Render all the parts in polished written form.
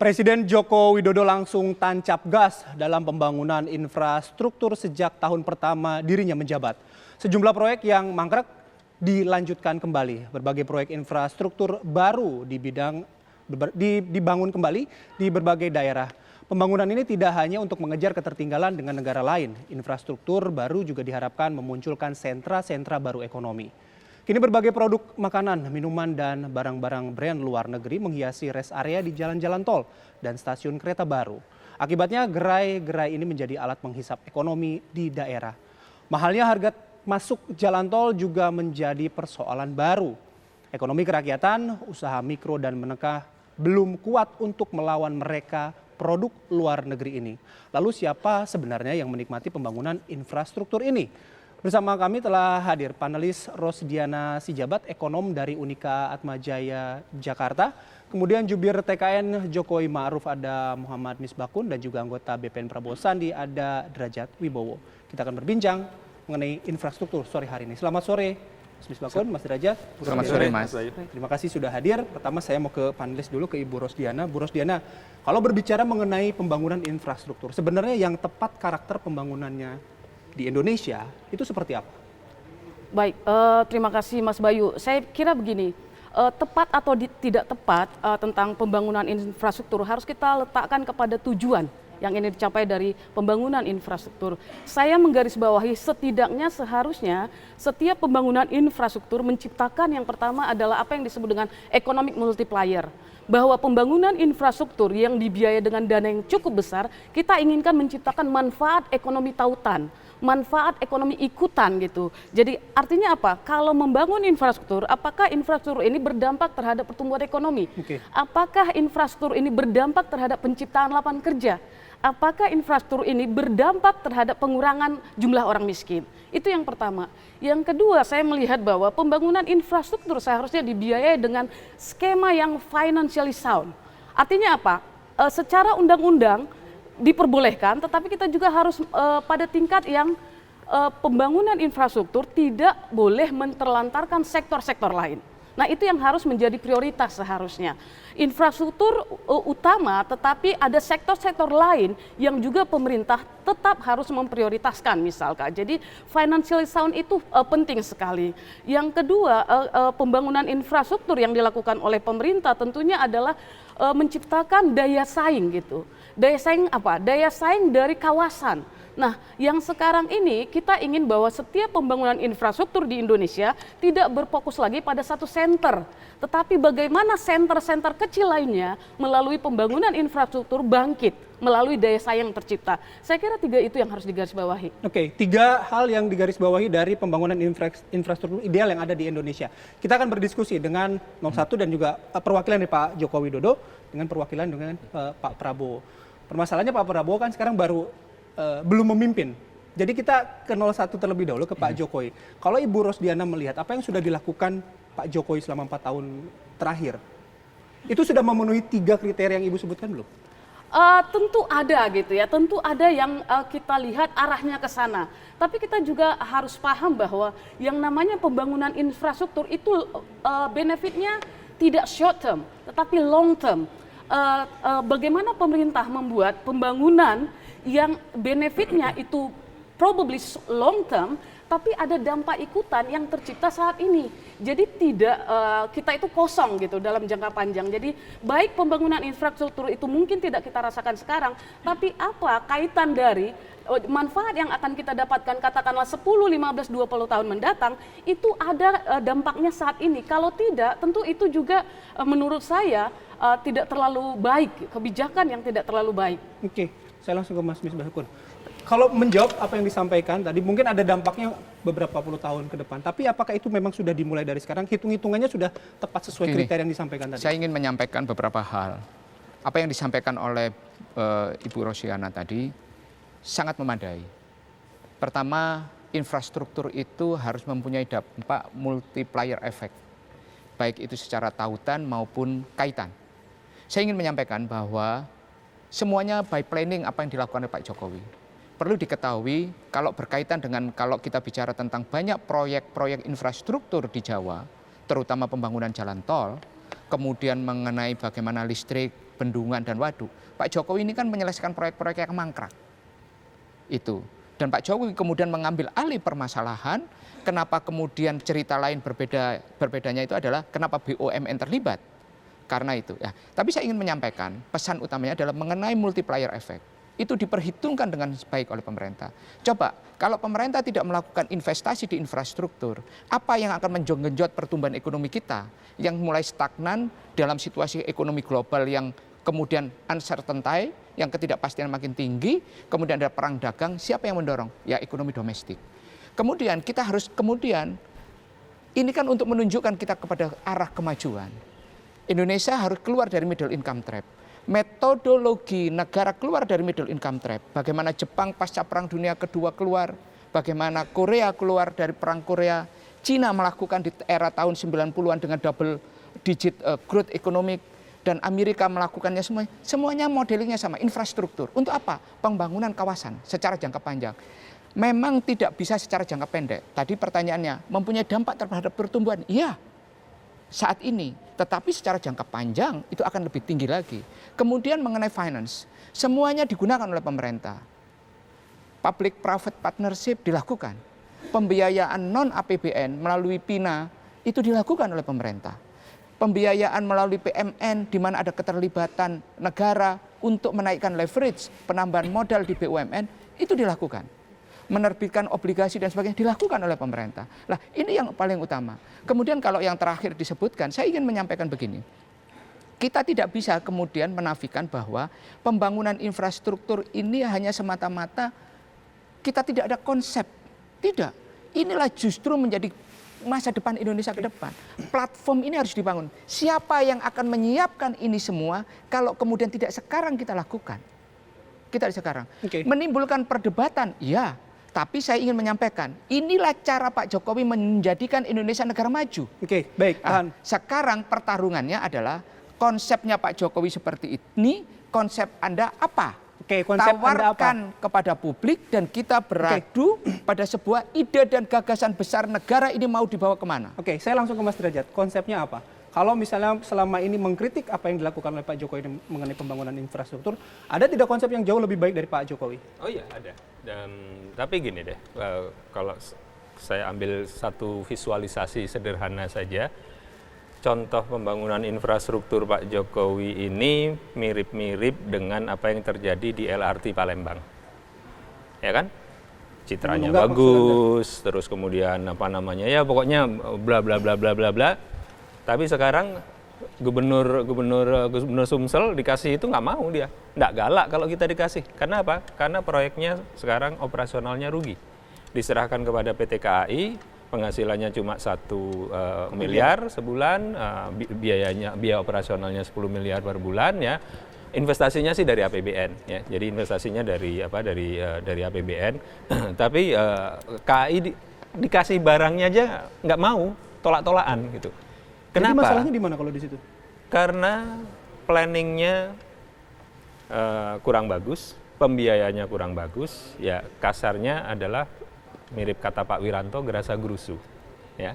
Presiden Joko Widodo langsung tancap gas dalam pembangunan infrastruktur sejak tahun pertama dirinya menjabat. Sejumlah proyek yang mangkrak dilanjutkan kembali. Berbagai proyek infrastruktur baru dibangun kembali di berbagai daerah. Pembangunan ini tidak hanya untuk mengejar ketertinggalan dengan negara lain. Infrastruktur baru juga diharapkan memunculkan sentra-sentra baru ekonomi. Kini berbagai produk makanan, minuman, dan barang-barang brand luar negeri menghiasi rest area di jalan-jalan tol dan stasiun kereta baru. Akibatnya gerai-gerai ini menjadi alat menghisap ekonomi di daerah. Mahalnya harga masuk jalan tol juga menjadi persoalan baru. Ekonomi kerakyatan, usaha mikro dan menengah belum kuat untuk melawan mereka produk luar negeri ini. Lalu siapa sebenarnya yang menikmati pembangunan infrastruktur ini? Bersama kami telah hadir panelis Rosdiana Sijabat, ekonom dari Unika Atmajaya Jakarta. Kemudian jubir TKN Jokowi Ma'ruf ada Muhammad Misbakun dan juga anggota BPN Prabowo Sandi ada Derajat Wibowo. Kita akan berbincang mengenai infrastruktur sore hari ini. Selamat sore Mas Misbakun, Mas Derajat. Selamat sore Mas. Terima kasih sudah hadir. Pertama saya mau ke panelis dulu, ke Ibu Rosdiana. Bu Rosdiana, kalau berbicara mengenai pembangunan infrastruktur, sebenarnya yang tepat karakter pembangunannya di Indonesia itu seperti apa? Baik, terima kasih Mas Bayu. Saya kira begini, tepat atau tidak tepat tentang pembangunan infrastruktur harus kita letakkan kepada tujuan yang ini dicapai dari pembangunan infrastruktur. Saya menggarisbawahi setidaknya seharusnya setiap pembangunan infrastruktur menciptakan yang pertama adalah apa yang disebut dengan economic multiplier. Bahwa pembangunan infrastruktur yang dibiayai dengan dana yang cukup besar, kita inginkan menciptakan manfaat ekonomi tautan, manfaat ekonomi ikutan gitu. Jadi artinya apa? Kalau membangun infrastruktur, apakah infrastruktur ini berdampak terhadap pertumbuhan ekonomi? Apakah infrastruktur ini berdampak terhadap penciptaan lapangan kerja? Apakah infrastruktur ini berdampak terhadap pengurangan jumlah orang miskin? Itu yang pertama. Yang kedua, saya melihat bahwa pembangunan infrastruktur seharusnya dibiayai dengan skema yang financially sound. Artinya apa? Secara undang-undang diperbolehkan, tetapi kita juga harus pada tingkat yang pembangunan infrastruktur tidak boleh menterlantarkan sektor-sektor lain. Nah, itu yang harus menjadi prioritas seharusnya. Infrastruktur utama, tetapi ada sektor-sektor lain yang juga pemerintah tetap harus memprioritaskan misalkan. Jadi financial sound itu penting sekali. Yang kedua, pembangunan infrastruktur yang dilakukan oleh pemerintah tentunya adalah menciptakan daya saing gitu. Daya saing apa? Daya saing dari kawasan. Nah, yang sekarang ini kita ingin bahwa setiap pembangunan infrastruktur di Indonesia tidak berfokus lagi pada satu center, tetapi bagaimana center-center kecil lainnya melalui pembangunan infrastruktur bangkit melalui daya saing yang tercipta. Saya kira tiga itu yang harus digarisbawahi. Oke, tiga hal yang digarisbawahi dari pembangunan infrastruktur ideal yang ada di Indonesia. Kita akan berdiskusi dengan 01 dan juga perwakilan dari Pak Joko Widodo dengan perwakilan dengan Pak Prabowo. Permasalahannya Pak Prabowo kan sekarang baru belum memimpin. Jadi kita ke 01 terlebih dahulu ke Pak Jokowi. Kalau Ibu Rosdiana melihat apa yang sudah dilakukan Pak Jokowi selama 4 tahun terakhir, itu sudah memenuhi 3 kriteria yang Ibu sebutkan belum? Tentu ada gitu ya, tentu ada yang kita lihat arahnya ke sana. Tapi kita juga harus paham bahwa yang namanya pembangunan infrastruktur itu benefitnya tidak short term, tetapi long term. Bagaimana pemerintah membuat pembangunan yang benefitnya itu probably long term, tapi ada dampak ikutan yang tercipta saat ini. Jadi tidak kita itu kosong gitu dalam jangka panjang. Jadi baik pembangunan infrastruktur itu mungkin tidak kita rasakan sekarang, tapi apa kaitan dari manfaat yang akan kita dapatkan katakanlah 10, 15, 20 tahun mendatang itu ada dampaknya saat ini. Kalau tidak, tentu itu juga menurut saya tidak terlalu baik, kebijakan yang tidak terlalu baik. Oke, saya langsung ke Mas Misbakun. Kalau menjawab apa yang disampaikan tadi, mungkin ada dampaknya beberapa puluh tahun ke depan. Tapi apakah itu memang sudah dimulai dari sekarang? Hitung-hitungannya sudah tepat sesuai kriteria yang disampaikan tadi? Saya ingin menyampaikan beberapa hal. Apa yang disampaikan oleh Ibu Rosdiana tadi sangat memadai. Pertama, infrastruktur itu harus mempunyai dampak multiplier effect. Baik itu secara tautan maupun kaitan. Saya ingin menyampaikan bahwa semuanya by planning apa yang dilakukan oleh Pak Jokowi. Perlu diketahui kalau berkaitan dengan kalau kita bicara tentang banyak proyek-proyek infrastruktur di Jawa, terutama pembangunan jalan tol, kemudian mengenai bagaimana listrik, bendungan dan waduk. Pak Jokowi ini kan menyelesaikan proyek-proyek yang mangkrak. Itu. Dan Pak Jokowi kemudian mengambil alih permasalahan, kenapa kemudian cerita lain berbedanya itu adalah kenapa BUMN terlibat. Karena itu. Ya. Tapi saya ingin menyampaikan pesan utamanya adalah mengenai multiplier effect. Itu diperhitungkan dengan baik oleh pemerintah. Coba, kalau pemerintah tidak melakukan investasi di infrastruktur, apa yang akan mengenjot pertumbuhan ekonomi kita yang mulai stagnan dalam situasi ekonomi global yang kemudian uncertain, yang ketidakpastian makin tinggi, kemudian ada perang dagang, siapa yang mendorong? Ya ekonomi domestik. Kemudian kita harus ini kan untuk menunjukkan kita kepada arah kemajuan. Indonesia harus keluar dari middle income trap. Metodologi negara keluar dari middle income trap. Bagaimana Jepang pasca Perang Dunia Kedua keluar, bagaimana Korea keluar dari Perang Korea, Cina melakukan di era tahun 90-an dengan double digit growth economic, dan Amerika melakukannya semuanya modelingnya sama, infrastruktur. Untuk apa? Pembangunan kawasan secara jangka panjang. Memang tidak bisa secara jangka pendek. Tadi pertanyaannya, mempunyai dampak terhadap pertumbuhan? Iya, saat ini. Tetapi secara jangka panjang itu akan lebih tinggi lagi. Kemudian mengenai finance, semuanya digunakan oleh pemerintah. Public private partnership dilakukan. Pembiayaan non APBN melalui PINA itu dilakukan oleh pemerintah. Pembiayaan melalui PMN di mana ada keterlibatan negara untuk menaikkan leverage, penambahan modal di BUMN itu dilakukan. Menerbitkan obligasi dan sebagainya dilakukan oleh pemerintah. Nah, ini yang paling utama. Kemudian kalau yang terakhir disebutkan, saya ingin menyampaikan begini. Kita tidak bisa kemudian menafikan bahwa pembangunan infrastruktur ini hanya semata-mata kita tidak ada konsep. Tidak. Inilah justru menjadi masa depan Indonesia ke depan. Platform ini harus dibangun. Siapa yang akan menyiapkan ini semua kalau kemudian tidak sekarang kita lakukan? Kita sekarang. Menimbulkan perdebatan, ya. Tapi saya ingin menyampaikan, inilah cara Pak Jokowi menjadikan Indonesia negara maju. Oke, baik. Sekarang pertarungannya adalah konsepnya Pak Jokowi seperti ini, konsep Anda apa? Oke, konsep Anda apa? Tawarkan kepada publik dan kita beradu pada sebuah ide dan gagasan besar negara ini mau dibawa kemana. Oke, saya langsung ke Mas Derajat. Konsepnya apa? Kalau misalnya selama ini mengkritik apa yang dilakukan oleh Pak Jokowi mengenai pembangunan infrastruktur, ada tidak konsep yang jauh lebih baik dari Pak Jokowi? Oh iya, ada. Tapi gini deh, kalau saya ambil satu visualisasi sederhana saja, contoh pembangunan infrastruktur Pak Jokowi ini mirip-mirip dengan apa yang terjadi di LRT Palembang. Ya kan? Citranya bagus, terus kemudian ya pokoknya bla bla bla bla bla bla. Tapi sekarang gubernur Sumsel dikasih itu nggak mau dia, nggak galak kalau kita dikasih. Karena apa? Karena proyeknya sekarang operasionalnya rugi, diserahkan kepada PT KAI, penghasilannya cuma 1 miliar sebulan, biaya operasionalnya 10 miliar per bulan ya. Investasinya sih dari APBN ya, jadi investasinya dari APBN. Tapi KAI dikasih barangnya aja nggak mau, tolak-tolakan gitu. Kenapa? Jadi masalahnya di mana kalau di situ? Karena planningnya kurang bagus, pembiayanya kurang bagus, ya kasarnya adalah mirip kata Pak Wiranto, gerasa gerusu, ya.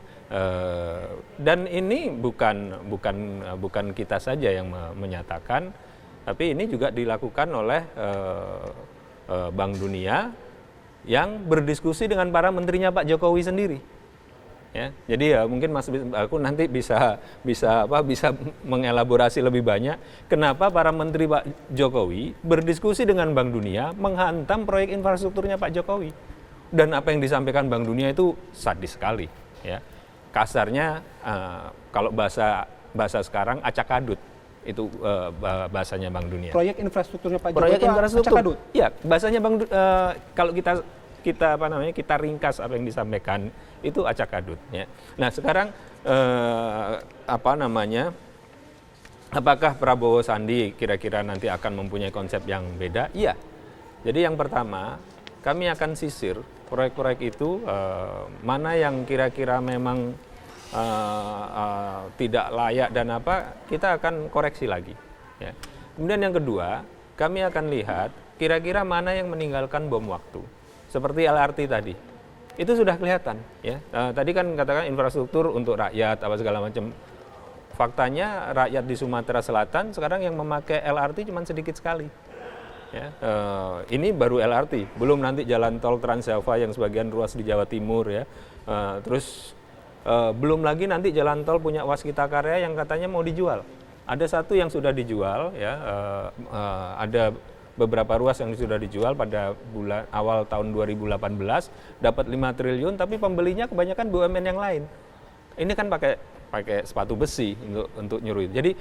Dan ini bukan kita saja yang menyatakan, tapi ini juga dilakukan oleh Bank Dunia yang berdiskusi dengan para menterinya Pak Jokowi sendiri. Ya, jadi ya mungkin aku nanti bisa mengelaborasi lebih banyak kenapa para menteri Pak Jokowi berdiskusi dengan Bank Dunia menghantam proyek infrastrukturnya Pak Jokowi, dan apa yang disampaikan Bank Dunia itu sadis sekali, ya. Kasarnya kalau bahasa sekarang acak adut itu bahasanya Bank Dunia. Proyek infrastrukturnya Pak Jokowi itu acak adut. Iya, bahasanya kalau kita ringkas apa yang disampaikan itu acak adut, ya. Nah, sekarang apakah Prabowo Sandi kira-kira nanti akan mempunyai konsep yang beda? Iya. Jadi yang pertama, kami akan sisir proyek-proyek itu mana yang kira-kira memang tidak layak dan kita akan koreksi lagi, ya. Kemudian yang kedua, kami akan lihat kira-kira mana yang meninggalkan bom waktu. Seperti LRT tadi, itu sudah kelihatan, ya. Tadi kan katakan infrastruktur untuk rakyat apa segala macam, faktanya rakyat di Sumatera Selatan sekarang yang memakai LRT cuma sedikit sekali. Ya, ini baru LRT, belum nanti jalan tol Trans Java yang sebagian ruas di Jawa Timur ya. Terus belum lagi nanti jalan tol punya Waskita Karya yang katanya mau dijual. Ada satu yang sudah dijual ya, ada beberapa ruas yang sudah dijual pada bulan awal tahun 2018 dapat 5 triliun, tapi pembelinya kebanyakan BUMN yang lain. Ini kan pakai sepatu besi untuk nyuruh. Jadi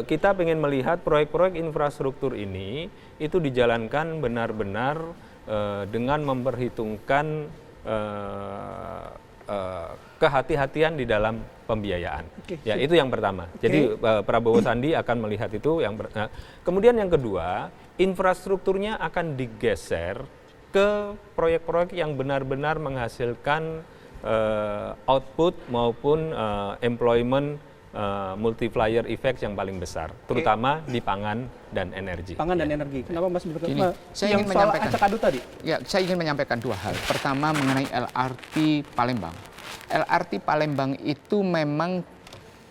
kita ingin melihat proyek-proyek infrastruktur ini itu dijalankan benar-benar dengan memperhitungkan kehati-hatian di dalam pembiayaan. Ya, itu yang pertama. Jadi Prabowo Sandi akan melihat itu kemudian yang kedua, infrastrukturnya akan digeser ke proyek-proyek yang benar-benar menghasilkan output maupun employment multiplier effect yang paling besar, terutama di pangan dan energi. Pangan dan energi. Kenapa Mas Gini, saya ingin soal menyampaikan acak adut tadi? Ya, saya ingin menyampaikan dua hal. Pertama mengenai LRT Palembang. LRT Palembang itu memang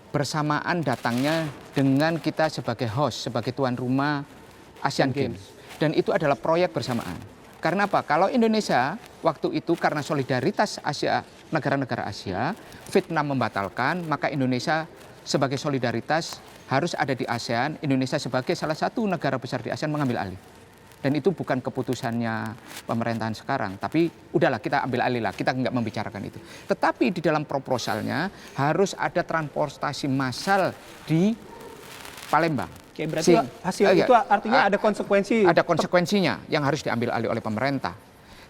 bersamaan datangnya dengan kita sebagai host, sebagai tuan rumah Asian Games. Dan itu adalah proyek bersamaan. Karena apa? Kalau Indonesia waktu itu karena solidaritas Asia, negara-negara Asia, Vietnam membatalkan, maka Indonesia sebagai solidaritas harus ada di ASEAN. Indonesia sebagai salah satu negara besar di ASEAN mengambil alih. Dan itu bukan keputusannya pemerintahan sekarang, tapi udahlah kita ambil alih lah, kita nggak membicarakan itu. Tetapi di dalam proposalnya harus ada transportasi massal di Palembang. Oke, berarti hasil itu artinya ada konsekuensi. Ada konsekuensinya yang harus diambil alih oleh pemerintah.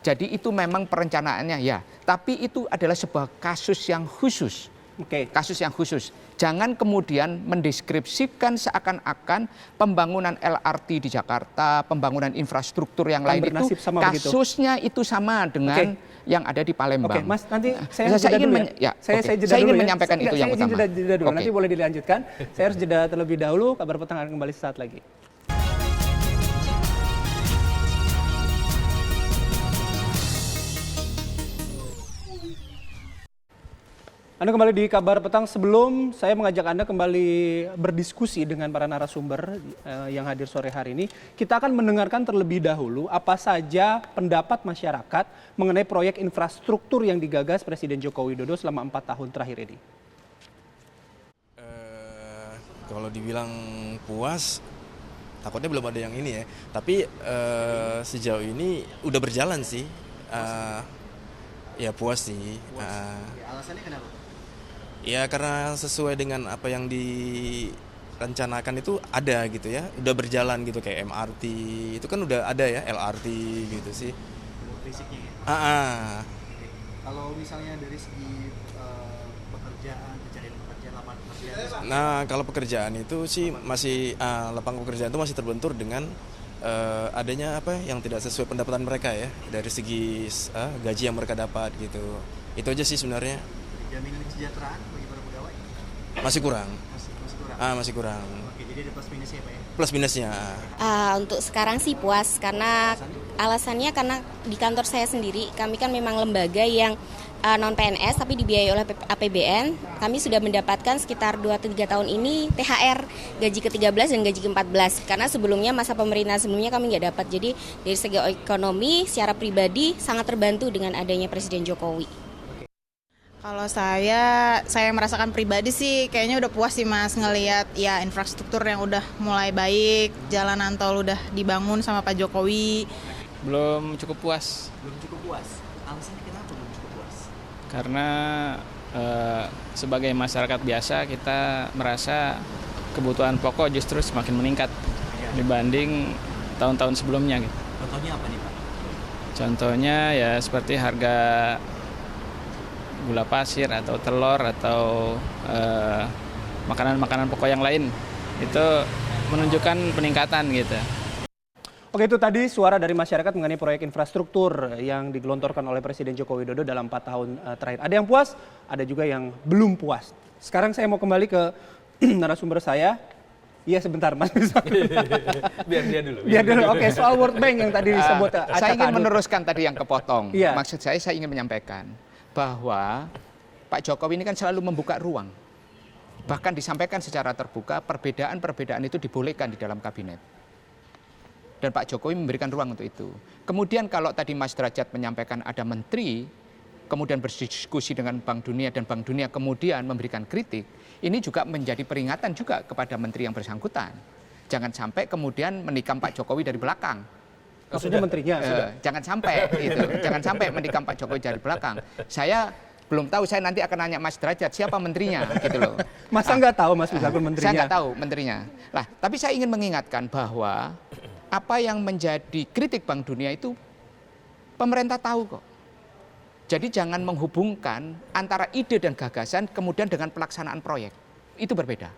Jadi itu memang perencanaannya ya, tapi itu adalah sebuah kasus yang khusus. Kasus yang khusus. Jangan kemudian mendeskripsikan seakan-akan pembangunan LRT di Jakarta, pembangunan infrastruktur yang lain itu kasusnya itu sama dengan yang ada di Palembang. Oke, Mas, nanti saya ingin menyampaikan itu yang utama. Jeda dulu. Nanti boleh dilanjutkan. Saya harus jeda terlebih dahulu. Kabar Petang akan kembali saat lagi. Anda kembali di Kabar Petang. Sebelum saya mengajak Anda kembali berdiskusi dengan para narasumber yang hadir sore hari ini, kita akan mendengarkan terlebih dahulu apa saja pendapat masyarakat mengenai proyek infrastruktur yang digagas Presiden Joko Widodo selama 4 tahun terakhir ini. Kalau dibilang puas, takutnya belum ada yang ini ya. Tapi sejauh ini udah berjalan sih. Ya puas sih. Alasannya kenapa? Ya karena sesuai dengan apa yang direncanakan itu ada gitu ya, udah berjalan gitu kayak MRT itu kan udah ada ya, LRT gitu sih. Fisiknya ya? Kalau misalnya dari segi pencarian pekerjaan, lapangan pekerjaan. Nah kalau pekerjaan itu sih masih lapangan pekerjaan itu masih terbentur dengan adanya apa yang tidak sesuai pendapatan mereka ya dari segi gaji yang mereka dapat gitu. Itu aja sih sebenarnya. Jaminan kesejahteraan bagi para pegawai? Masih kurang. Masih kurang. Oke, jadi ada plus minusnya Pak ya? Plus minusnya. Untuk sekarang sih puas karena alasannya karena di kantor saya sendiri kami kan memang lembaga yang non PNS tapi dibiayai oleh APBN. Kami sudah mendapatkan sekitar 2-3 tahun ini THR gaji ke-13 dan gaji ke-14 karena sebelumnya masa pemerintahan sebelumnya kami nggak dapat. Jadi dari segi ekonomi secara pribadi sangat terbantu dengan adanya Presiden Jokowi. Kalau saya merasakan pribadi sih kayaknya udah puas sih Mas ngelihat ya infrastruktur yang udah mulai baik, jalanan tol udah dibangun sama Pak Jokowi. Belum cukup puas. Belum cukup puas. Alasannya kenapa belum cukup puas? Karena sebagai masyarakat biasa kita merasa kebutuhan pokok justru semakin meningkat dibanding tahun-tahun sebelumnya gitu. Contohnya apa nih Pak? Contohnya ya seperti harga gula pasir atau telur atau makanan-makanan pokok yang lain itu menunjukkan peningkatan gitu. Oke, itu tadi suara dari masyarakat mengenai proyek infrastruktur yang digelontorkan oleh Presiden Joko Widodo dalam 4 tahun terakhir. Ada yang puas, ada juga yang belum puas. Sekarang saya mau kembali ke narasumber saya. Iya sebentar Mas. Biar dia dulu. Biar dulu. Oke, soal World Bank yang tadi disebut. Saya ingin meneruskan tadi yang kepotong. Iya. Maksud saya ingin menyampaikan bahwa Pak Jokowi ini kan selalu membuka ruang Bahkan disampaikan secara terbuka, perbedaan-perbedaan itu dibolehkan di dalam kabinet. Dan Pak Jokowi memberikan ruang untuk itu. Kemudian kalau tadi Mas Derajat menyampaikan ada menteri, kemudian berdiskusi dengan Bank Dunia dan Bank Dunia kemudian memberikan kritik, ini juga menjadi peringatan juga kepada menteri yang bersangkutan. Jangan sampai kemudian menikam Pak Jokowi dari belakang. Maksudnya menterinya? Jangan sampai itu, jangan sampai menikam Pak Jokowi dari belakang. Saya belum tahu, saya nanti akan nanya Mas Derajat siapa menterinya gitu loh. Masa nggak tahu Mas misalkan menterinya? Saya nggak tahu menterinya. Lah, tapi saya ingin mengingatkan bahwa apa yang menjadi kritik Bank Dunia itu pemerintah tahu kok. Jadi jangan menghubungkan antara ide dan gagasan kemudian dengan pelaksanaan proyek. Itu berbeda.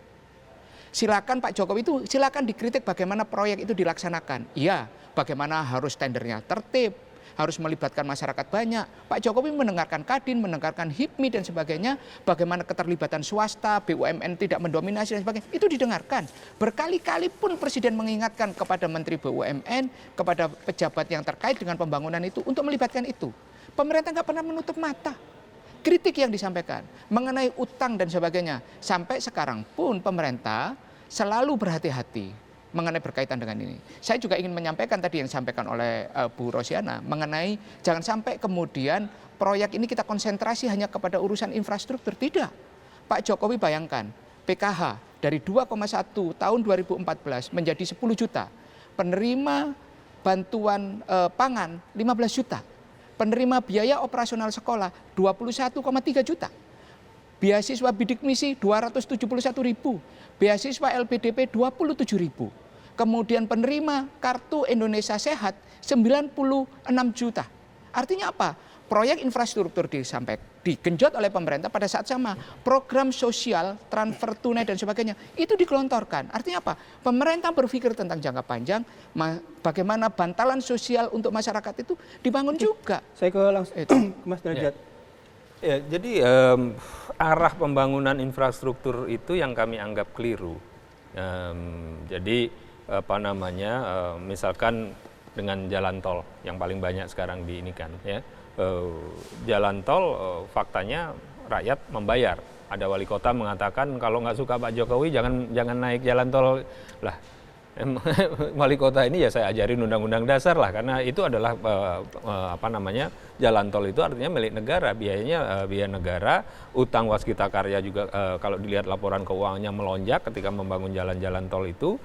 Silakan Pak Jokowi itu silakan dikritik bagaimana proyek itu dilaksanakan. Iya, bagaimana harus tendernya tertib, harus melibatkan masyarakat banyak. Pak Jokowi mendengarkan Kadin, mendengarkan HIPMI dan sebagainya, bagaimana keterlibatan swasta, BUMN tidak mendominasi dan sebagainya, itu didengarkan. Berkali-kali pun Presiden mengingatkan kepada Menteri BUMN, kepada pejabat yang terkait dengan pembangunan itu untuk melibatkan itu. Pemerintah nggak pernah menutup mata. Kritik yang disampaikan mengenai utang dan sebagainya, sampai sekarang pun pemerintah selalu berhati-hati mengenai berkaitan dengan ini. Saya juga ingin menyampaikan tadi yang disampaikan oleh Bu Rosiana mengenai jangan sampai kemudian proyek ini kita konsentrasi hanya kepada urusan infrastruktur. Tidak. Pak Jokowi bayangkan PKH dari 2,1 tahun 2014 menjadi 10 juta. Penerima bantuan pangan 15 juta. Penerima biaya operasional sekolah 21,3 juta. Beasiswa bidik misi 271.000. Beasiswa LPDP 27.000. Kemudian penerima kartu Indonesia Sehat 96 juta. Artinya apa? Proyek infrastruktur digenjot oleh pemerintah pada saat sama. Program sosial, transfer tunai dan sebagainya itu digelontorkan. Artinya apa? Pemerintah berpikir tentang jangka panjang, bagaimana bantalan sosial untuk masyarakat itu dibangun juga. Saya ke langsung Mas Derajat. Ya, jadi arah pembangunan infrastruktur itu yang kami anggap keliru. Jadi apa namanya, misalkan dengan jalan tol yang paling banyak sekarang diinikan, ya, jalan tol faktanya rakyat membayar. Ada wali kota mengatakan kalau nggak suka Pak Jokowi jangan naik jalan tol lah. Wali kota ini ya saya ajarin undang-undang dasar lah, karena itu adalah apa namanya, jalan tol itu artinya milik negara, biayanya biaya negara, utang waskita karya juga kalau dilihat laporan keuangannya melonjak ketika membangun jalan-jalan tol itu,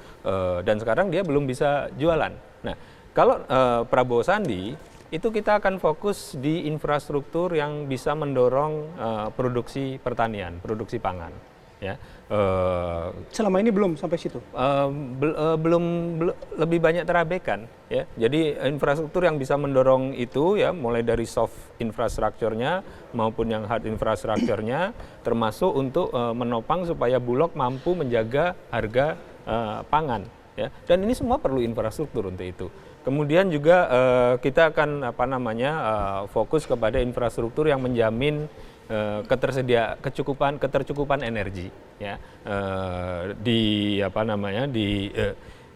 dan sekarang dia belum bisa jualan. Nah, kalau Prabowo Sandi itu kita akan fokus di infrastruktur yang bisa mendorong produksi pertanian, produksi pangan. Ya, selama ini belum sampai situ. Belum lebih banyak terabaikan. Ya, jadi infrastruktur yang bisa mendorong itu ya, mulai dari soft infrastrukturnya maupun yang hard infrastrukturnya, termasuk untuk menopang supaya Bulog mampu menjaga harga pangan. Ya, dan ini semua perlu infrastruktur untuk itu. Kemudian juga kita akan apa namanya fokus kepada infrastruktur yang menjamin ketercukupan energi, ya.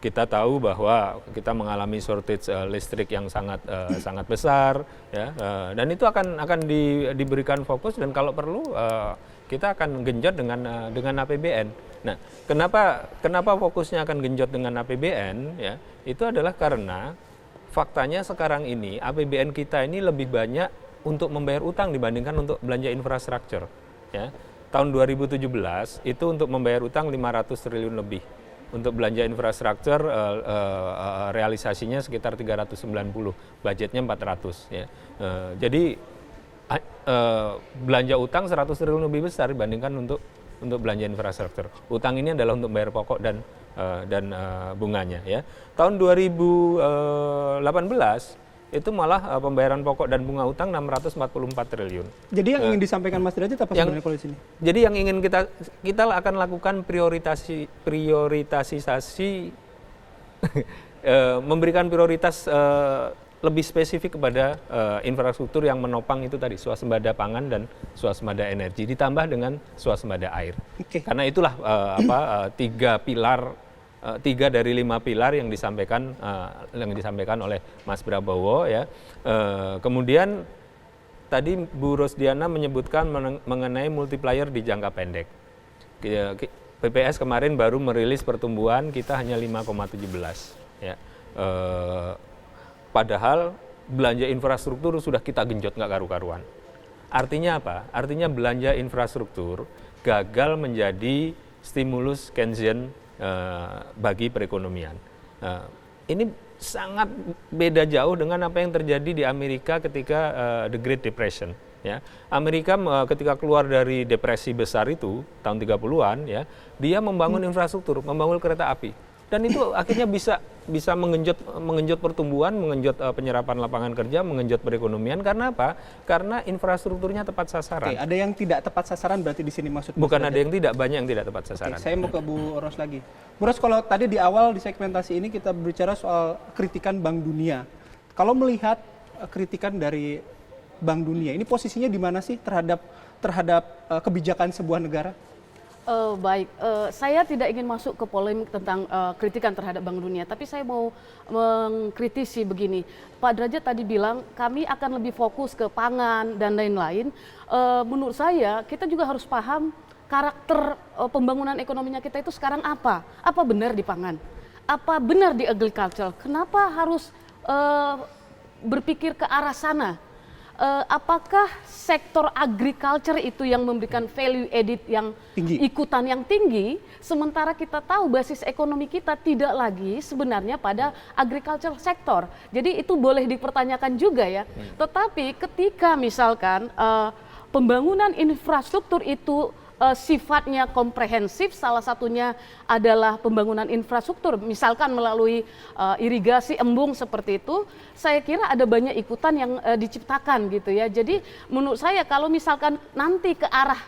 Kita tahu bahwa kita mengalami shortage listrik yang sangat besar, ya, dan itu akan diberikan fokus, dan kalau perlu kita akan genjot dengan APBN. Nah, kenapa fokusnya akan genjot dengan APBN, ya? Itu adalah karena faktanya sekarang ini APBN kita ini lebih banyak untuk membayar utang dibandingkan untuk belanja infrastruktur. Ya. Tahun 2017 itu untuk membayar utang 500 triliun lebih. Untuk belanja infrastruktur realisasinya sekitar 390, budgetnya 400. Ya. Jadi belanja utang 100 triliun lebih besar dibandingkan untuk belanja infrastruktur. Utang ini adalah untuk bayar pokok dan bunganya. Ya. Tahun 2018 itu malah pembayaran pokok dan bunga utang 644 triliun. Jadi yang ingin disampaikan Mas Derajat apa sebenarnya kalau di sini? Jadi yang ingin kita akan lakukan prioritasisasi memberikan prioritas lebih spesifik kepada infrastruktur yang menopang itu tadi, swasembada pangan dan swasembada energi, ditambah dengan swasembada air. Okay. Karena itulah 3 dari 5 pilar yang disampaikan oleh Mas Prabowo, ya. Kemudian tadi Bu Rosdiana menyebutkan mengenai multiplier di jangka pendek. BPS kemarin baru merilis pertumbuhan kita hanya 5,17 ya. Padahal belanja infrastruktur sudah kita genjot nggak karu-karuan. Artinya apa? Artinya belanja infrastruktur gagal menjadi stimulus Keynesian bagi perekonomian. Ini sangat beda jauh dengan apa yang terjadi di Amerika ketika the Great Depression. Ya, Amerika ketika keluar dari depresi besar itu tahun 30-an ya, dia membangun infrastruktur, membangun kereta api. Dan itu akhirnya bisa mengenjot pertumbuhan, mengenjot penyerapan lapangan kerja, mengenjot perekonomian. Karena apa? Karena infrastrukturnya tepat sasaran. Oke, ada yang tidak tepat sasaran berarti di sini maksud Bukan ada yang tidak, banyak yang tidak tepat sasaran. Oke, saya mau ke Bu Ros lagi. Bu Ros, kalau tadi di awal di segmentasi ini kita berbicara soal kritikan Bank Dunia. Kalau melihat kritikan dari Bank Dunia, ini posisinya di mana sih terhadap kebijakan sebuah negara? Baik, saya tidak ingin masuk ke polemik tentang kritikan terhadap Bank Dunia, tapi saya mau mengkritisi begini. Pak Derajat tadi bilang kami akan lebih fokus ke pangan dan lain-lain. Menurut saya kita juga harus paham karakter pembangunan ekonominya kita itu sekarang apa? Apa benar di pangan? Apa benar di agriculture? Kenapa harus berpikir ke arah sana? Apakah sektor agriculture itu yang memberikan value added yang tinggi, ikutan yang tinggi, sementara kita tahu basis ekonomi kita tidak lagi sebenarnya pada agriculture sektor. Jadi itu boleh dipertanyakan juga ya. Tetapi ketika misalkan pembangunan infrastruktur itu sifatnya komprehensif, salah satunya adalah pembangunan infrastruktur, misalkan melalui irigasi embung seperti itu, saya kira ada banyak ikutan yang diciptakan gitu ya. Jadi menurut saya kalau misalkan nanti ke arah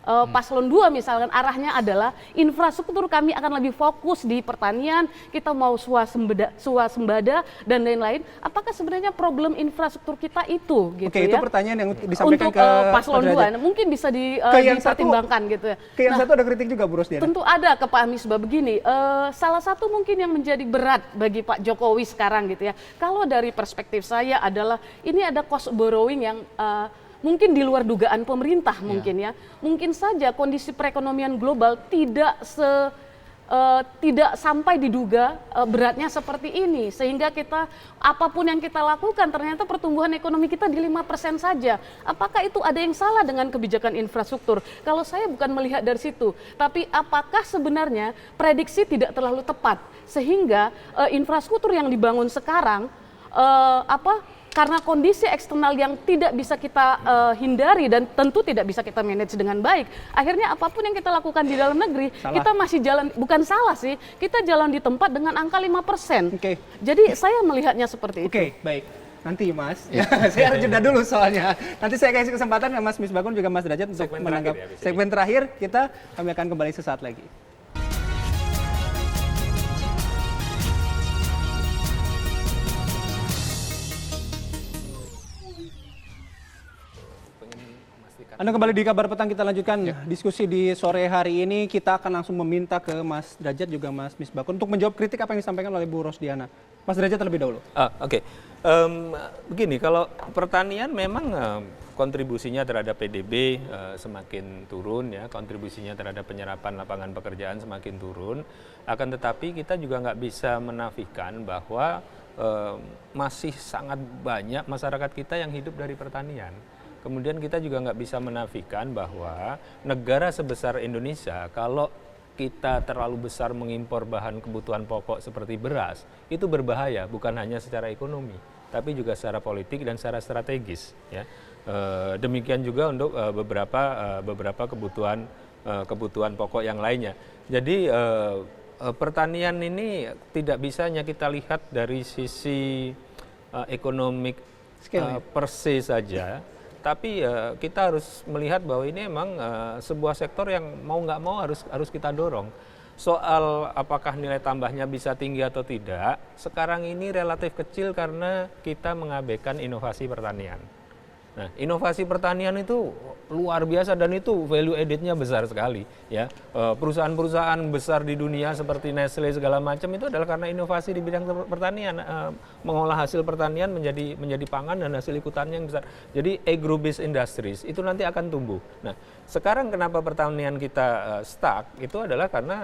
paslon 2 misalkan arahnya adalah infrastruktur kami akan lebih fokus di pertanian, kita mau swasembada dan lain-lain. Apakah sebenarnya problem infrastruktur kita itu gitu? Oke, ya? Itu pertanyaan yang disampaikan untuk ke paslon 2. Mungkin bisa dipertimbangkan gitu ya. Ke yang satu ada kritik juga Bu Rosdiana. Tentu ada ke Pak Misbah begini. Salah satu mungkin yang menjadi berat bagi Pak Jokowi sekarang gitu ya. Kalau dari perspektif saya adalah ini ada cost borrowing yang mungkin di luar dugaan pemerintah mungkin ya. Mungkin saja kondisi perekonomian global tidak sampai diduga beratnya seperti ini. Sehingga kita apapun yang kita lakukan ternyata pertumbuhan ekonomi kita di 5% saja. Apakah itu ada yang salah dengan kebijakan infrastruktur? Kalau saya bukan melihat dari situ. Tapi apakah sebenarnya prediksi tidak terlalu tepat? Sehingga infrastruktur yang dibangun sekarang karena kondisi eksternal yang tidak bisa kita hindari dan tentu tidak bisa kita manage dengan baik, akhirnya apapun yang kita lakukan di dalam negeri, kita masih jalan, bukan salah sih, kita jalan di tempat dengan angka 5%. Jadi saya melihatnya seperti itu. Oke, baik. Nanti Mas, saya harus jeda dulu soalnya. Nanti saya kasih kesempatan ke Mas Misbakun juga Mas Derajat untuk menanggapi. Segmen terakhir kami akan kembali sesaat lagi. Anda kembali di Kabar Petang, kita lanjutkan diskusi di sore hari ini. Kita akan langsung meminta ke Mas Derajat juga Mas Misbakun untuk menjawab kritik apa yang disampaikan oleh Bu Rosdiana. Mas Derajat terlebih dahulu. Oke. Begini, kalau pertanian memang kontribusinya terhadap PDB semakin turun ya, kontribusinya terhadap penyerapan lapangan pekerjaan semakin turun. Akan tetapi kita juga nggak bisa menafikan bahwa masih sangat banyak masyarakat kita yang hidup dari pertanian. Kemudian kita juga nggak bisa menafikan bahwa negara sebesar Indonesia, kalau kita terlalu besar mengimpor bahan kebutuhan pokok seperti beras, itu berbahaya bukan hanya secara ekonomi, tapi juga secara politik dan secara strategis. Ya. Demikian juga untuk beberapa kebutuhan pokok yang lainnya. Jadi pertanian ini tidak bisa hanya kita lihat dari sisi ekonomik per se saja. Tapi kita harus melihat bahwa ini memang sebuah sektor yang mau nggak mau harus kita dorong. Soal apakah nilai tambahnya bisa tinggi atau tidak, sekarang ini relatif kecil karena kita mengabaikan inovasi pertanian. Nah, inovasi pertanian itu luar biasa dan itu value added-nya besar sekali ya. Perusahaan-perusahaan besar di dunia seperti Nestle segala macam itu adalah karena inovasi di bidang pertanian, mengolah hasil pertanian menjadi pangan dan hasil ikutannya yang besar. Jadi agro-based industries itu nanti akan tumbuh. Nah, sekarang kenapa pertanian kita stuck itu adalah karena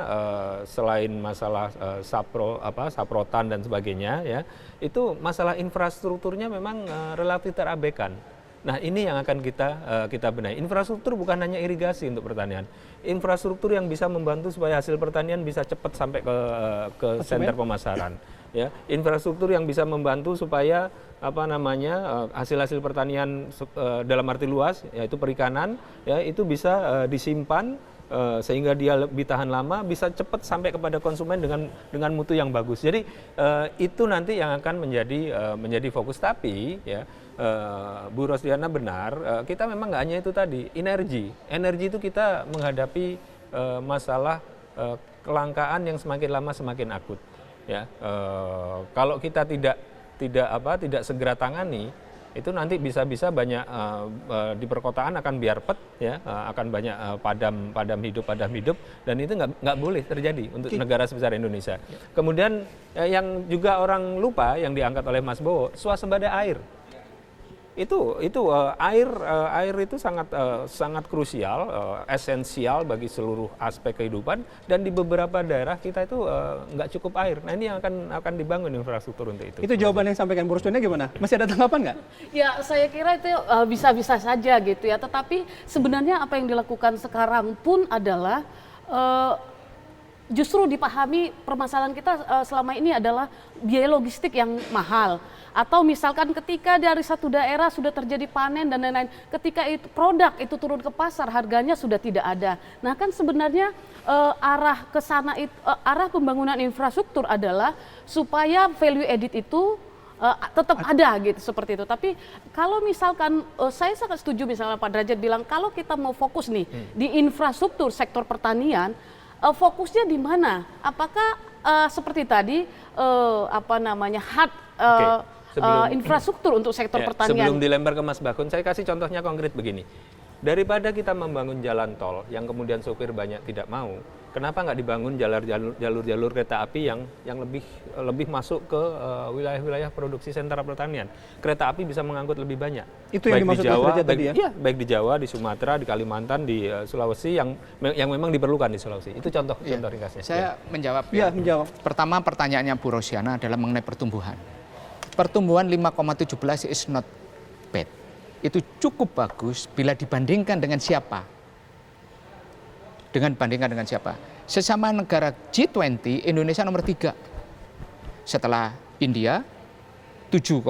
selain masalah saprotan dan sebagainya ya, itu masalah infrastrukturnya memang relatif terabaikan. Nah, ini yang akan kita benahi. Infrastruktur bukan hanya irigasi untuk pertanian. Infrastruktur yang bisa membantu supaya hasil pertanian bisa cepat sampai ke center pemasaran. Ya, infrastruktur yang bisa membantu supaya hasil-hasil pertanian dalam arti luas, yaitu perikanan, ya itu bisa disimpan sehingga dia lebih tahan lama, bisa cepat sampai kepada konsumen dengan mutu yang bagus. Jadi itu nanti yang akan menjadi fokus. Tapi ya Bu Rosdiana benar, kita memang nggak hanya itu tadi, energi itu kita menghadapi masalah kelangkaan yang semakin lama semakin akut. Ya, kalau kita tidak segera tangani, itu nanti bisa banyak di perkotaan akan biarpet ya, akan banyak padam hidup dan itu nggak boleh terjadi untuk negara sebesar Indonesia. Kemudian yang juga orang lupa yang diangkat oleh Mas Bowo, swasembada air. Itu air itu sangat krusial, esensial bagi seluruh aspek kehidupan, dan di beberapa daerah kita itu nggak cukup air. Nah, ini yang akan dibangun infrastruktur untuk itu. Itu jawaban yang disampaikan Bu Rosdiana gimana? Masih ada tanggapan nggak? Ya, saya kira itu bisa-bisa saja gitu ya. Tetapi sebenarnya apa yang dilakukan sekarang pun adalah justru dipahami permasalahan kita selama ini adalah biaya logistik yang mahal. Atau misalkan ketika dari satu daerah sudah terjadi panen dan lain-lain, ketika itu produk itu turun ke pasar, harganya sudah tidak ada. Nah, kan sebenarnya arah ke sana arah pembangunan infrastruktur adalah supaya value added itu tetap ada gitu, seperti itu. Tapi kalau misalkan saya sangat setuju misalnya Pak Derajat bilang kalau kita mau fokus nih di infrastruktur sektor pertanian, fokusnya di mana? Apakah seperti tadi infrastruktur untuk sektor pertanian. Sebelum dilempar ke Mas Bakun, saya kasih contohnya konkret begini. Daripada kita membangun jalan tol yang kemudian sopir banyak tidak mau, kenapa nggak dibangun jalur kereta api yang lebih masuk ke wilayah-wilayah produksi sentra pertanian? Kereta api bisa mengangkut lebih banyak. Itu yang dimaksud Mas Derajat tadi ya? Iya, baik di Jawa, di Sumatera, di Kalimantan, di Sulawesi yang memang diperlukan di Sulawesi. Itu contoh ringkasnya. Saya menjawab. Iya, menjawab. Pertama, pertanyaannya Bu Rosiana adalah mengenai pertumbuhan. Pertumbuhan 5,17 is not bad. Itu cukup bagus bila dibandingkan dengan siapa? Bandingkan dengan siapa? Sesama negara G20, Indonesia nomor 3. Setelah India 7,1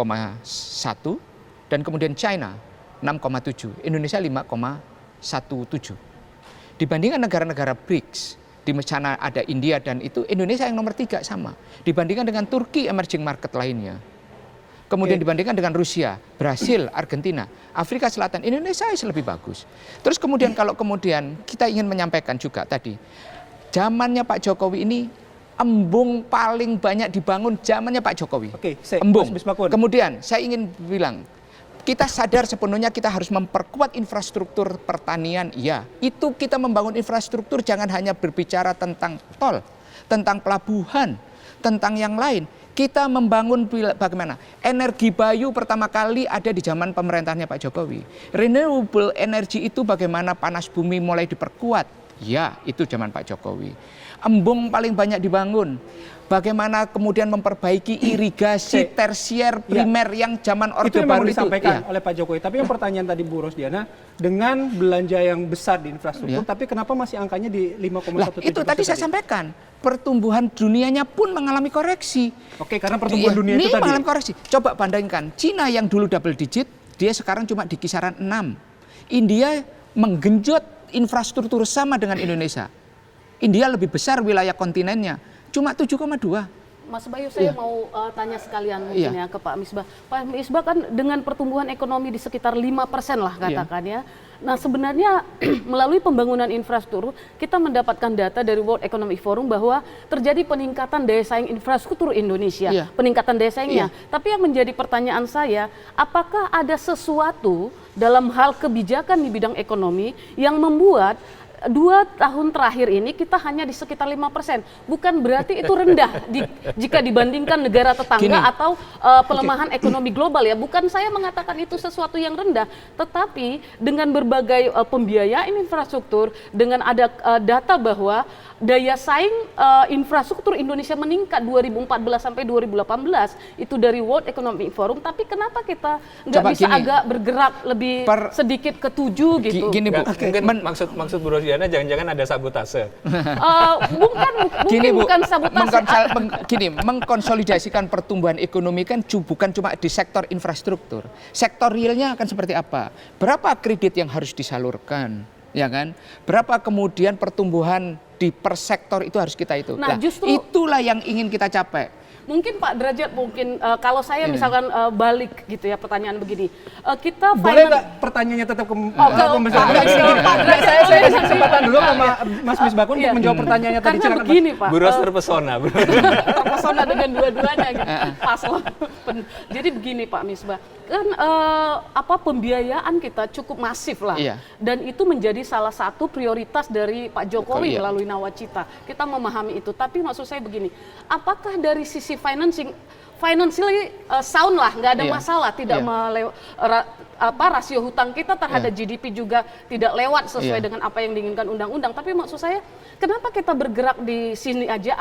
dan kemudian China 6,7. Indonesia 5,17. Dibandingkan negara-negara BRICS, di sana ada India dan itu, Indonesia yang nomor 3 sama. Dibandingkan dengan Turki, emerging market lainnya. Kemudian dibandingkan dengan Rusia, Brasil, Argentina, Afrika Selatan, Indonesia lebih bagus. Terus kemudian kalau kemudian kita ingin menyampaikan juga tadi, zamannya Pak Jokowi ini embung paling banyak dibangun zamannya Pak Jokowi. Embung. Kemudian saya ingin bilang, kita sadar sepenuhnya kita harus memperkuat infrastruktur pertanian. Iya, itu kita membangun infrastruktur jangan hanya berbicara tentang tol, tentang pelabuhan, tentang yang lain. Kita membangun bagaimana? Energi bayu pertama kali ada di zaman pemerintahnya Pak Jokowi. Renewable energy itu bagaimana panas bumi mulai diperkuat. Ya, itu zaman Pak Jokowi. Embung paling banyak dibangun. Bagaimana kemudian memperbaiki irigasi tersier primer yang zaman Orde Baru itu disampaikan oleh Pak Jokowi. Tapi yang pertanyaan tadi Bu Rosdiana, dengan belanja yang besar di infrastruktur, tapi kenapa masih angkanya di 5,17%? Itu tadi saya sampaikan. Pertumbuhan dunianya pun mengalami koreksi. Karena pertumbuhan dunia itu tadi mengalami koreksi. Coba bandingkan, Cina yang dulu double digit, dia sekarang cuma di kisaran 6. India menggenjot infrastruktur sama dengan Indonesia. India lebih besar wilayah kontinennya, cuma 7,2. Mas Bayu, saya mau tanya sekalian mungkin ya ke Pak Misbah. Pak Misbah kan dengan pertumbuhan ekonomi di sekitar 5% lah katakan ya. Nah sebenarnya melalui pembangunan infrastruktur kita mendapatkan data dari World Economic Forum bahwa terjadi peningkatan daya saing infrastruktur Indonesia, peningkatan daya saingnya. Tapi yang menjadi pertanyaan saya, apakah ada sesuatu dalam hal kebijakan di bidang ekonomi yang membuat 2 tahun terakhir ini kita hanya di sekitar 5%. Bukan berarti itu rendah jika dibandingkan negara tetangga atau pelemahan ekonomi global ya. Bukan saya mengatakan itu sesuatu yang rendah, tetapi dengan berbagai pembiayaan infrastruktur, dengan ada data bahwa daya saing infrastruktur Indonesia meningkat 2014 sampai 2018 itu dari World Economic Forum. Tapi kenapa kita nggak bisa agak bergerak lebih sedikit ke 7 gitu? Gini Bu, mungkin maksud Bu Rosiana jangan-jangan ada sabotase. Bukan sabotase. Mengkonsolidasikan pertumbuhan ekonomi kan bukan cuma di sektor infrastruktur. Sektor realnya akan seperti apa? Berapa kredit yang harus disalurkan? Ya kan? Berapa kemudian pertumbuhan di per sektor itu harus kita itu. Nah, justru itulah yang ingin kita capai. Mungkin Pak Derajat, kalau saya misalkan balik gitu ya pertanyaan begini, kita boleh nggak pertanyaannya tetap ke saya kasih kesempatan dulu sama Mas Misbah untuk menjawab pertanyaannya tadi. Karena begini Pak, Bu Ros terpesona dengan dua-duanya gitu. Jadi begini Pak Misbah, kan pembiayaan kita cukup masif lah, dan itu menjadi salah satu prioritas dari Pak Jokowi melalui Nawacita. Kita memahami itu, tapi maksud saya begini, apakah dari sisi financially sound lah, nggak ada masalah, tidak rasio hutang kita terhadap GDP juga tidak lewat sesuai dengan apa yang diinginkan undang-undang. Tapi maksud saya, kenapa kita bergerak di sini aja?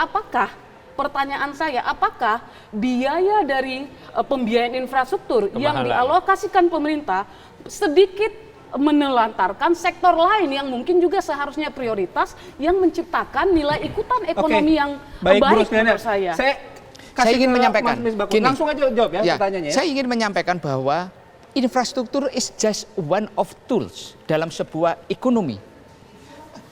Pertanyaan saya, apakah biaya dari pembiayaan infrastruktur yang dialokasikan pemerintah sedikit menelantarkan sektor lain yang mungkin juga seharusnya prioritas yang menciptakan nilai ikutan ekonomi yang baik menurut saya? Saya ingin menyampaikan, langsung aja jawab ya pertanyaannya. Saya ingin menyampaikan bahwa infrastruktur is just one of tools dalam sebuah ekonomi.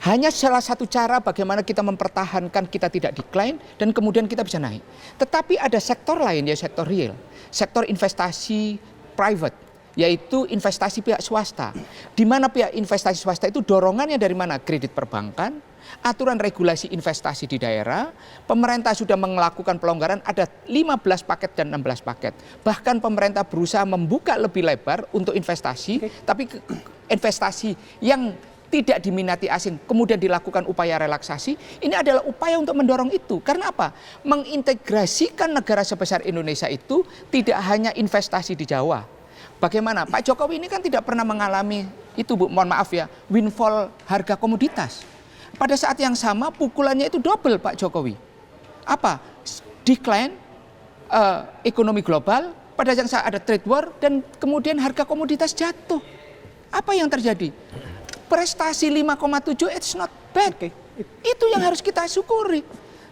Hanya salah satu cara bagaimana kita mempertahankan kita tidak decline dan kemudian kita bisa naik. Tetapi ada sektor lain, ya sektor real, sektor investasi private, yaitu investasi pihak swasta. Di mana pihak investasi swasta itu dorongannya dari mana? Kredit perbankan, aturan regulasi investasi di daerah, pemerintah sudah melakukan pelonggaran, ada 15 paket dan 16 paket. Bahkan pemerintah berusaha membuka lebih lebar untuk investasi, tapi investasi yang tidak diminati asing, kemudian dilakukan upaya relaksasi, ini adalah upaya untuk mendorong itu. Karena apa? Mengintegrasikan negara sebesar Indonesia itu tidak hanya investasi di Jawa. Bagaimana? Pak Jokowi ini kan tidak pernah mengalami itu, Bu, mohon maaf ya, windfall harga komoditas. Pada saat yang sama pukulannya itu double Pak Jokowi. Apa? Decline ekonomi global, pada yang saat ada trade war dan kemudian harga komoditas jatuh. Apa yang terjadi? Prestasi 5,7 it's not bad. Itu yang harus kita syukuri.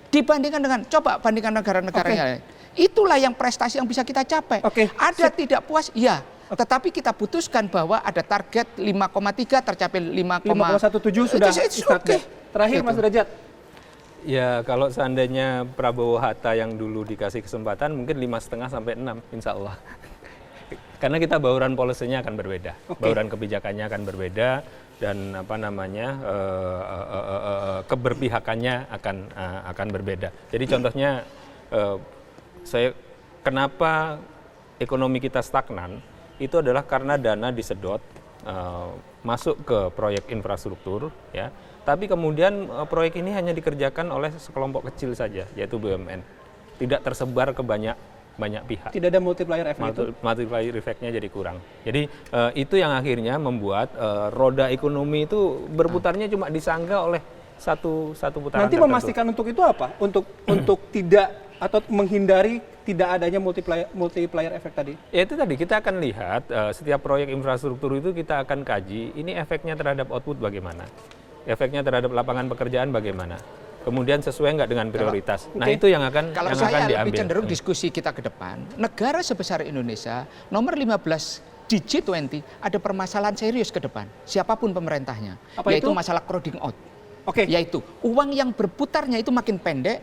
Dibandingkan dengan, coba bandingkan negara-negara yang lain. Itulah yang prestasi yang bisa kita capai. Ada tidak puas? Iya. Tetapi kita putuskan bahwa ada target 5,3 tercapai 5,17 sudah start. Terakhir Mas Derajat. Ya kalau seandainya Prabowo Hatta yang dulu dikasih kesempatan mungkin 5,5 sampai 6 insya Allah. Karena kita bauran policy-nya akan berbeda, bauran kebijakannya akan berbeda dan keberpihakannya akan berbeda. Jadi contohnya kenapa ekonomi kita stagnan itu adalah karena dana disedot masuk ke proyek infrastruktur, ya. Tapi kemudian proyek ini hanya dikerjakan oleh sekelompok kecil saja, yaitu BUMN, tidak tersebar ke banyak pihak. Tidak ada multiplier effect. Multiplier effect-nya jadi kurang. Jadi itu yang akhirnya membuat roda ekonomi itu berputarnya cuma disangga oleh satu putaran. Nanti memastikan untuk itu apa? Untuk tidak atau menghindari tidak adanya multiplier effect tadi? Ya itu tadi, kita akan lihat setiap proyek infrastruktur itu kita akan kaji, ini efeknya terhadap output bagaimana, efeknya terhadap lapangan pekerjaan bagaimana, kemudian sesuai nggak dengan prioritas. Nah itu yang akan kalau yang saya akan diambil. Lebih cenderung diskusi kita ke depan, negara sebesar Indonesia nomor 15 di G20 ada permasalahan serius ke depan, siapapun pemerintahnya, yaitu masalah crowding out. Oke. Yaitu uang yang berputarnya itu makin pendek,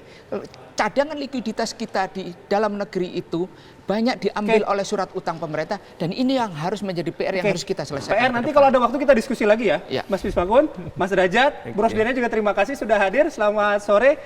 cadangan likuiditas kita di dalam negeri itu banyak diambil oleh surat utang pemerintah, dan ini yang harus menjadi PR yang harus kita selesaikan. PR nanti kalau ada waktu kita diskusi lagi ya. Ya. Mas Misbakun, Mas Derajat, Bu Rosdiana juga terima kasih sudah hadir. Selamat sore.